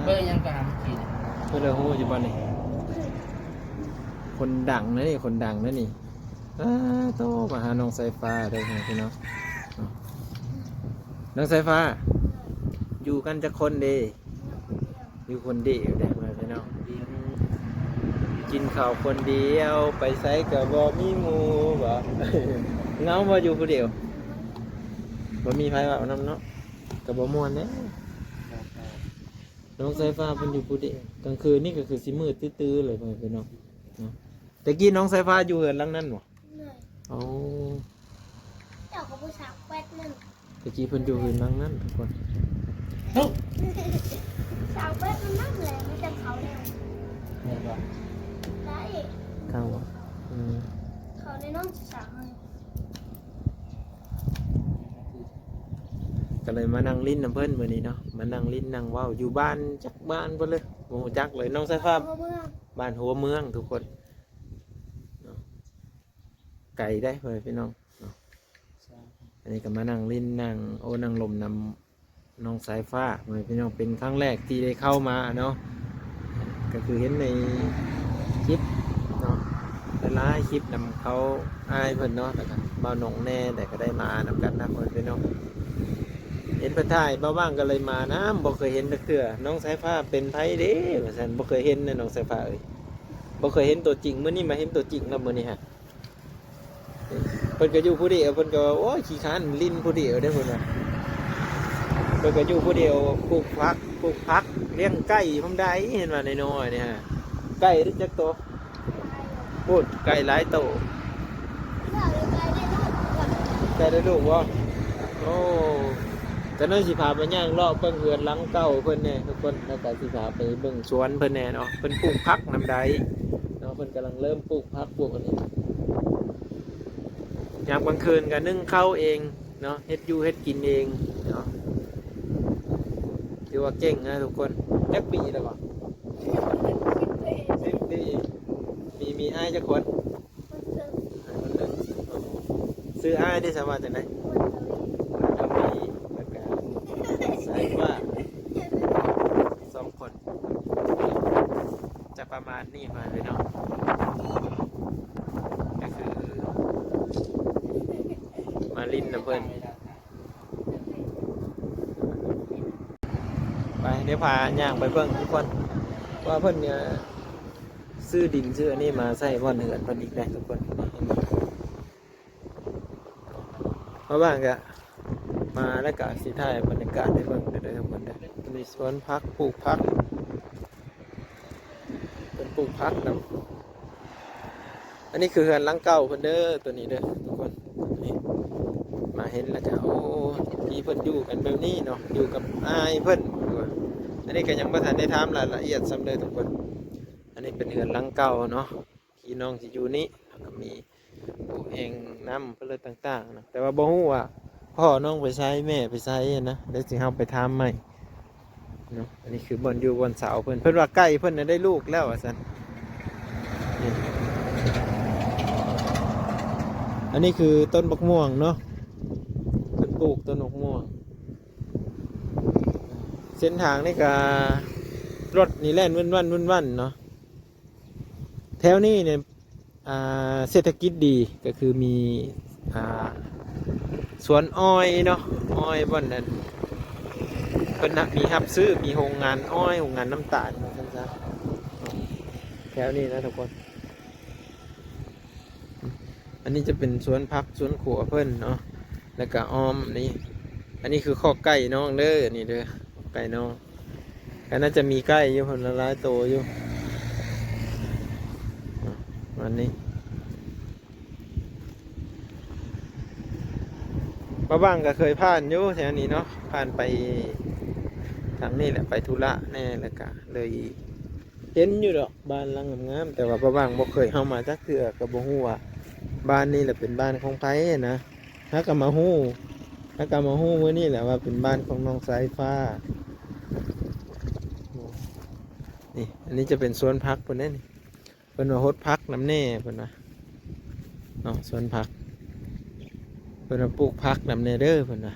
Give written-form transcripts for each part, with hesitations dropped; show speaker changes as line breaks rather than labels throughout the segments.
บิ่งยังกะหำกิน
เพื่อนเลยฮู้อยู่บ้านนี่คนดังนะนี่คนดังนะนี่โตมาหาน้องสายฟ้าได้ไงพี่น้องน้องสายฟ้าอยู่กันจะคนเดีอยู่คนเดียวได้ไหมพี่น้องกินข้าวคนเดียวไปไสกับบ่มีหมู่บ่เงาบ่อยู่คนเดียวบ่มีไผว่าเอานำเนาะกับบ่ม่วนเด้น้องสายฟ้าเพิ่นอยู่ผู้เดียวกลางคืนนี่ก็คือสิมืดตื้อๆเลยพ่อพี่น้องเนาะแต่กี้น้องสายฟ้าอยู่เฮือนหลังนั้นบ่เอา
เจ้าก็ผู้สาวแป๊ดนึง
แต่กี้เพิ่นอยู่เฮือนหลังนั้นทุกคน
สาวแป๊ดมันนั่งเลยไม่จะเขาเร็วได้
เข้าบ่
เขาในน้องสาวเลย
ก็เลยมานั่งลิ้นน้ำเพิ่นมื้อนี้เนาะมานั่งลิ้นนั่งเว้าอยู่บ้านจักบ้านเพิ่นเลยบ่ฮู้จักเลยน้องสายฟ้าบ้านหัวเมืองทุกคนไก่ได้เพื่อนพี่น้องอันนี้ก็มานั่งลิ้นนั่งนั่งลมนำน้องสายฟ้าเพื่อนพี่น้องเป็นครั้งแรกที่ได้เข้ามาเนาะก็คือเห็นในคลิปเนาะหลายคลิปนำเขาอายเพื่อนเนาะแต่กันเบาหนงแน่แต่ก็ได้มานำกันนะเพื่อนพี่น้องเห็นเพื่อนถ่ายเบาบ้างก็เลยมานะบ่เคยเห็นตะเกือน้องสายฟ้าเป็นไผเด้ว่าซั่นบ่เคยเห็นนะน้องสายฟ้าเอ้ยบ่เคยเห็นตัวจริงมื้อนี้มาเห็นตัวจริงแล้วมื้อนี้ฮะเพิ่นก็อยู่ผู้เดียวเพิ่นก็โอ้ยขี้ค้านลิ้นผู้เดียวได้อเพิ่นว่าเพิ่นก็อยู่ผู้เดียวปลูกผักเลี้ยงไก่พร้อมได้เห็นว่าน้อยๆนี่ฮะไก่จักโตพูดไก่หลายโตไก่ได้ลูกบ่โอ้แต่นั่นสิพาไปย่างเลาะเบิ่งเฮือนหลังเก่าเพิ่นแน่ทุกคนแล้วก็สิพาไปเบิ่งสวนเพิ่นแน่เนาะเพิ่นปลูกผักนำใดเนาะเพิ่นกำลังเริ่มปลูกผักปลูกอันนี้ยามกลางคืนก็นึ่งข้าวเองเนาะเฮ็ดอยู่เฮ็ดกินเองเนาะถือว่าเก่งนะทุกคนแค่ปีแล้วบ่10 ปีมีอ้ายจักคนซื้ออ้ายได้สามารถจังได๋จะมีแล้วก็สายว่า2 คนจะประมาณนี้มาเลยเนาะก็คือมาลิ้นนะเพื่อนไปเดี๋ยวพาย่างไปเบิ่งทุกคนว่าเพื่อนเนี่ยซื้อดินซื้ออันนี้มาใส่บ่อนเหือนเพิ่นอีกได้ทุกคนเพราะว่าก็มาแล้วก็สิถ่ายบรรยากาศให้เบิ่งได้ทุกคนได้มีสวนผักปลูกผักเป็นปลูกผักนำอันนี้คือเหือนหลังเก่าเพิ่นเด้อตัวนี้เด้อทุกคนนี่มาเห็นแล้วก็โอ้ที่เพิ่นอยู่กันแบบนี้เนาะอยู่กับอ้ายเพิ่นอันนี้ก็ยังบ่ทันได้ถามรายละเอียดซ้ำเลยทุกคนอันนี้เป็นเหือนหลังเก่าเนาะพี่น้องที่อยู่นี้ก็มีปลูกเองน้ำเพิ่นเลยต่างๆนะแต่ว่าบ่ฮู้ว่าพ่อน้องไปใช้แม่ไปใช้นะเดี๋ยวสิเฮาไปถามใหม่เนาะอันนี้คือบ่อนอยู่บนเสาเพิ่นว่าใกล้เพิ่นได้ลูกแล้วว่าซั่นนี่อันนี้คือต้นบักม่วงเนาะเป็นปลูกต้นบักม่วงเส้นทางนี่ก็รถนี่แล่นวันเนาะแถวนี้เนี่ยเศรษฐกิจดีก็คือมีสวนอ้อยเนาะอ้อยบ่อนนั้นเพิ่นมีรับซื้อมีโรงงานอ้อยโรงงานน้ำตาลซั่นๆแถวนี้นะทุกคนอันนี้จะเป็นสวนผักสวนขัวเพิ่นเนาะแล้วก็อ้อมนี่อันนี้คือข้อไก่น้องเด้อนี่เด้อไก่น้องก็น่าจะมีไก่อยู่คนละหลายโตอยู่วันนี้ป้าบ้างก็เคยผ่านอยู่แถวนี้เนาะผ่านไปทางนี้แหละไปธุระแน่แล้วก็เลยเห็นอยู่ดอกบ้านหลังงามแต่ว่าป้าบ้างบ่เคยเข้ามาจักเทื่อก็บ่ฮู้ว่าบ้านนี้แหละเป็นบ้านของไผนะถ้าก็มาฮู้มื้อนี้แหละว่าเป็นบ้านของน้องสายฟ้านี่อันนี้จะเป็นสวนผักเพิ่นเด้นี่เพิ่นว่าฮดผักน้ำแน่เพิ่นว่าเนาะสวนผักเพิ่นว่าปลูกผักน้ำแน่เด้อเพิ่นว่า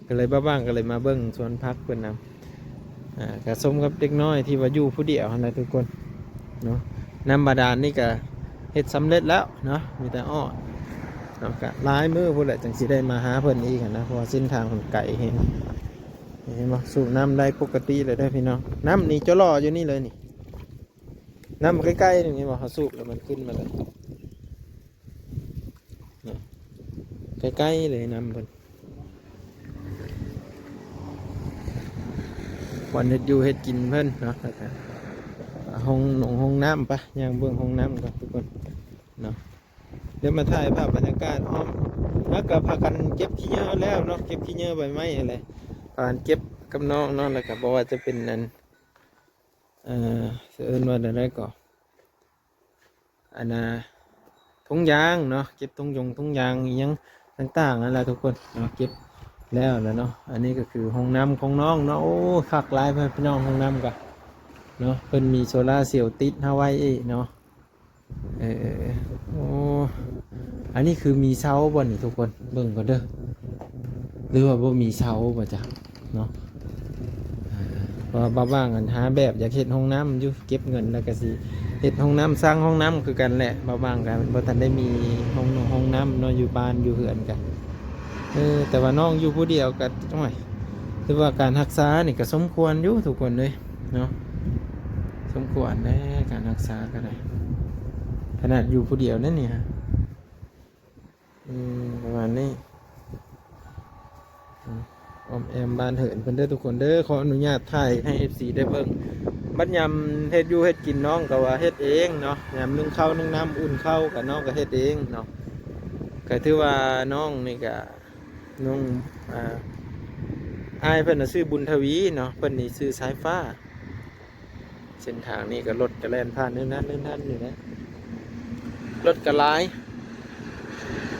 ก็เลยบ้างก็เลยมาเบิ่งสวนผักเพิ่นนำ กระสมกับเด็กน้อยที่ว่าอยู่ผู้เดียวนั่นแหละทุกคนเนาะน้ำบาดาลนี่ก็เฮ็ดสำเร็จแล้วเนาะมีแต่อ้อเนาะก็หลายมื้อพุ่นแหละจังสิได้มาหาเพิ่นอีกหั้นนะเพราะว่าเส้นทางมันไกลแฮงเห็นบ่สูบน้ำได้ปกติเลยเด้อพี่น้องน้ำนี่จะรออยู่นี่เลยนี่น้ำใกล้ๆนี่บ่เขาสูบแล้วมันขึ้นมาเลยเนาะใกล้ๆเลยน้ำเพิ่นวันเฮ็ดอยู่เฮ็ดกินเพิ่นเนาะแล้วก็ห้องน้ำปะย่างเบื้องห้องน้ำก่อนทุกคนเนาะเดี๋ยวมาถ่ายภาพบรรยากาศอ้อมแล้วก็พากันเก็บขี้เหงื่อแล้วเนาะเก็บขี้เหงื่อใบไม้อะไรพากันเก็บกับน้องเนาะแล้วก็บอกว่าจะเป็นนั้นเอิ้นว่าอะไรก็อันน่ะถุงยางเนาะเก็บถุงยางอิหยังต่างๆนั่นแหละทุกคนเนาะเก็บแล้วเนาะอันนี้ก็คือห้องน้ำของน้องเนาะโอ้คักหลายเพื่อนพี่น้องห้องน้ำกันเนาะเพิ่นมีโซล่าร์เซลล์ติดเอาไว้เนาะโอ้อันนี้คือมีเสาบ่นี่ทุกคนเบิ่งก่อนเด้อหรือว่าบ่มีเสาบ่จ้ะเนาะเพราะบ้างกันหาแบบอยากเฮ็ดห้องน้ำอยู่เก็บเงินแล้วก็สิเฮ็ดห้องน้ำสร้างห้องน้ำคือกันแหละบ้างกันบ่ทันได้มีห้องน้ำเนาะอยู่บ้านอยู่เฮือนกันแต่ว่าน้องอยู่ผู้เดียวก็จังได๋คือว่าการรักษานี่ก็สมควรอยู่ทุกคนเลยเนาะสมควรแน่การรักษาก็ได้ขนาดอยู่ผู้เดียวนั่นนี่ฮะประมาณนี้ออมแอมบ้านเหินเพิ่นเด้อทุกคนเด้อขออนุญาตถ่ายให้ FC ได้เบิ่งบัดยามเฮ็ดอยู่เฮ็ดกินน้องก็ว่าเฮ็ดเองเนาะยามนึ่งข้าวนึ่งน้ำอุ่นข้าวกับน้องก็เฮ็ดเองเนาะก็ถือว่าน้องนี่ก็น้องอ้ายเพิ่นน่ะชื่อบุญทวีเนาะเพิ่นนี่ชื่อสายฟ้าเส้นทางนี้ก็รถก็แล่นผ่านนั่นอยู่นะรถก็หลาย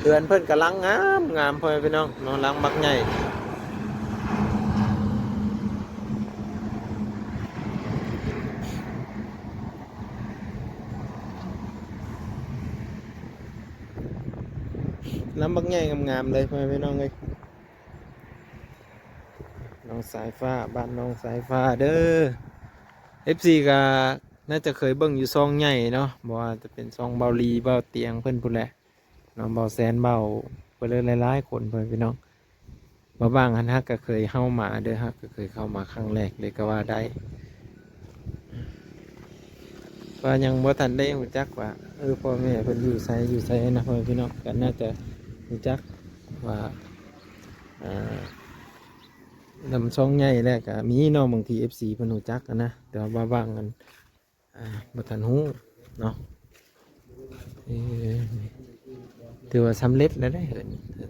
เดือนเพิ่นกำลังงามพ่อแม่พี่น้องน้องลังบักใหญ่ลำบักใหญ่งามๆเลยพ่อแม่พี่น้องเลยน้องสายฟ้าบ้านน้องสายฟ้าเด้อ FC ก็น่าจะเคยเบิ่งอยู่ซองใหญ่เนาะบอกว่าจะเป็นซองเบาลีเบาเตียงเพิ่นพุ่นแหละน้องเบาแสนเบาเพิ่นเลยหลายๆคนเพิ่นพี่น้องมาบ้างฮักก็เคยเข้ามาเด้อฮักก็เคยเข้ามาครั้งแรกเลยก็ว่าได้ว่ายังบ่ทันได้รู้จักว่าพ่อแม่เพิ่นอยู่ไสนะพ่อพี่น้องก็น่าจะรู้จักว่าลำช่องใหญ่แรกก็มีน้องบางที FC เพิ่นรู้จักนะแต่ว่าบ้างกันบ่ทันฮู้เนาะถือว่าสำเร็จแล้วได้เหิ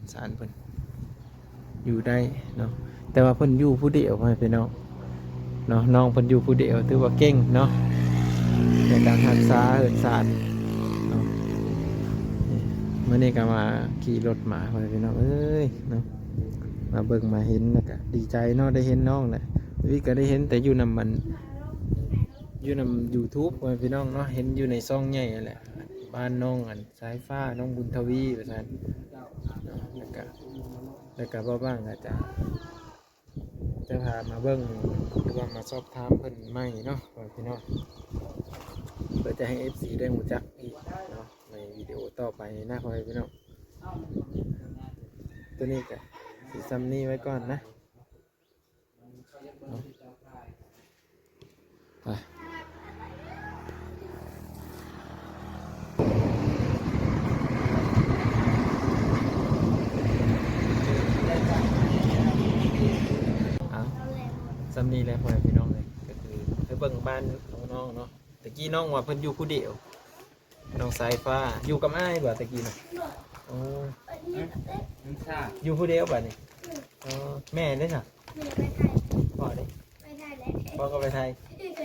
นสารเพิ่นอยู่ได้เนาะแต่ว่าเพิ่นอยู่ผู้เดียวพี่น้องเนาะน้องเพิ่นอยู่ผู้เดียวถือว่าเก่งเนาะในการรักษาเหินสารเนาะเมื่อนี้ก็มาขี่รถมาพี่น้องเนาะมาเบิ่งมาเห็นแล้วก็ดีใจเนาะได้เห็นน้องแหละวิก็ได้เห็นแต่อยู่นำ YouTube พี่น้องเนาะเห็นอยู่ในซ่องใหญ่แหละบ้านน้องสายฟ้าน้องบุญทวีแบบนั้นแล้วก็บ้างอาจจะพามาเบิ่งหรือว่ามาสอบถามเพิ่นใหม่เนาะพี่น้องเพื่อจะให้ FC ได้รู้จักอีกเนาะในวิดีโอต่อไปนะพี่น้องตัวนี้ก็สิซ้ำนี้ไว้ก่อนนะไปซ้ำนี้แล้วพ่อพี่น้องเลยก็คือไปเบิ่งบ้านของน้องเนาะตะกี้น้องว่าเพิ่นอยู่ผู้เดียวน้องสายฟ้าอยู่กับอ้ายบ่ตะกี้น่ะโอ้อยู่ผู้เดียวบ่นี่แม่ได้จ้ะพ่อได้พ่อก็ไปไทย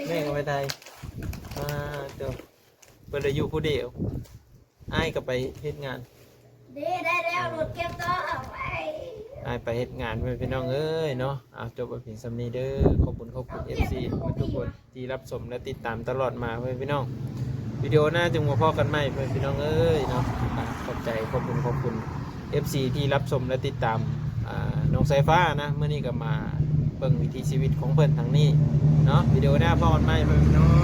แม่ก็ไปไทยเดี๋ยวเพิ่นอยู่ผู้เดียวอ้ายก็ไปเฮ็ดงาน
ได้แล้วรถเก็บตัวไป
ไปเฮ็ดงานพี่น้องเอ้ยเนาะจบไปเพียงสำนี้เด้อขอบคุณ FC ทุกคนที่รับชมและติดตามตลอดมาพี่น้องวิดีโอหน้าจึงมาพอกันใหม่พี่น้องเอ้ยเนาะขอบคุณ FC ที่รับชมและติดตามน้องสายฟ้านะเมื่อนี้ก็มาเบิ่ บิ่งวิถีชีวิตของเพิ่นทางนี้เนาะวิดีโอหน้าพ่อกันใหม่เพิ่นพี่น้อง